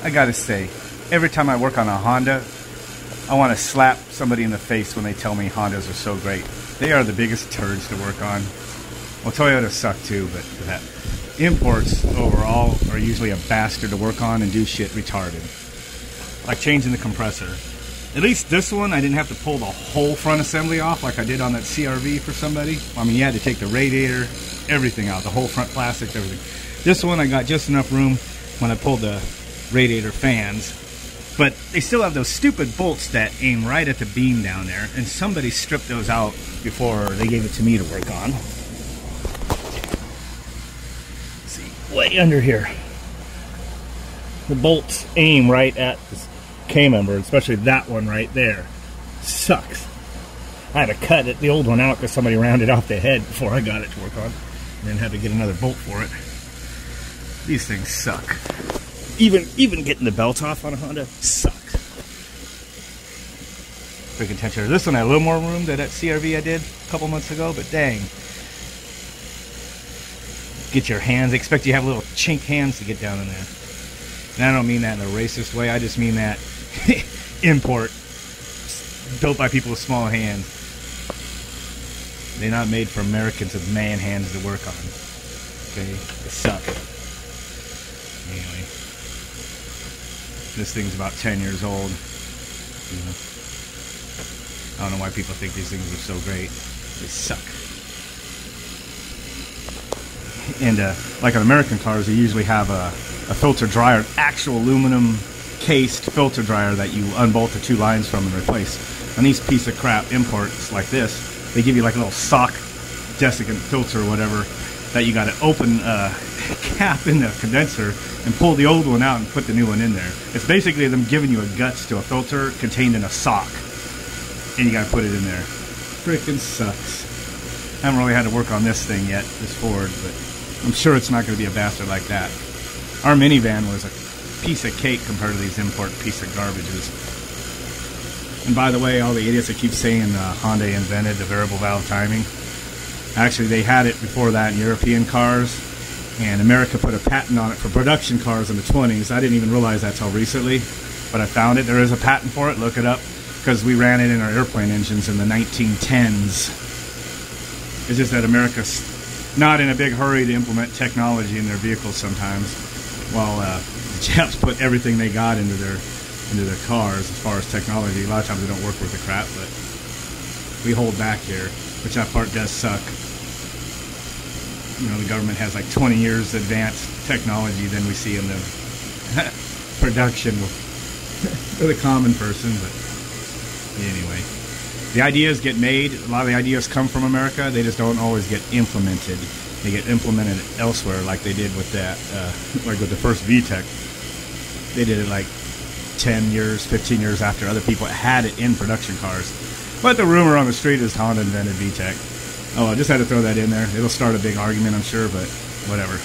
I gotta say, every time I work on a Honda, I want to slap somebody in the face when they tell me Hondas are so great. They are the biggest turds to work on. Well, Toyota suck too, but that imports overall are usually a bastard to work on and do shit retarded. Like changing the compressor. At least this one, I didn't have to pull the whole front assembly off like I did on that CRV for somebody. I mean, you had to take the radiator, everything out, the whole front plastics, everything. This one, I got just enough room when I pulled the radiator fans. But they still have those stupid bolts that aim right at the beam down there, and somebody stripped those out before they gave it to me to work on. Let's see, way under here. The bolts aim right at this K-member, especially that one right there. Sucks. I had to cut it, the old one out because somebody rounded off the head before I got it to work on, and then had to get another bolt for it. These things suck. Even getting the belt off on a Honda sucks. Freaking tensioner. This one had a little more room than that CRV I did a couple months ago, but dang. Get your hands. They expect you to have little chink hands to get down in there. And I don't mean that in a racist way. I just mean that import built by people with small hands. They're not made for Americans with man hands to work on. Okay? They suck. Anyway. This thing's about 10 years old. You know. I don't know why people think these things are so great. They suck. And like on American cars, they usually have a filter dryer, actual aluminum cased filter dryer that you unbolt the two lines from and replace. On these piece of crap imports like this, they give you like a little sock desiccant filter or whatever that you got to open a cap in the condenser and pull the old one out and put the new one in there. It's basically them giving you a guts to a filter contained in a sock, and you got to put it in there. Frickin' sucks. I haven't really had to work on this thing yet, this Ford, but I'm sure it's not going to be a bastard like that. Our minivan was a piece of cake compared to these import piece of garbages. And by the way, all the idiots that keep saying Honda invented the variable valve timing, actually they had it before that in European cars, and America put a patent on it for production cars in the 20s. I didn't even realize that till recently, but I found it. There is a patent for it. Look it up, because we ran it in our airplane engines in the 1910s. It's just that America's not in a big hurry to implement technology in their vehicles sometimes, while the Japs put everything they got into their cars as far as technology. A lot of times they don't work worth the crap, but we hold back here, which that part does suck. You know, the government has like 20 years advanced technology than we see in the production for the common person, but anyway. The ideas get made. A lot of the ideas come from America. They just don't always get implemented. They get implemented elsewhere, like they did with that, like with the first VTEC. They did it like 10 years, 15 years after other people had it in production cars. But the rumor on the street is Honda invented VTEC. Oh, I just had to throw that in there. It'll start a big argument, I'm sure, but whatever.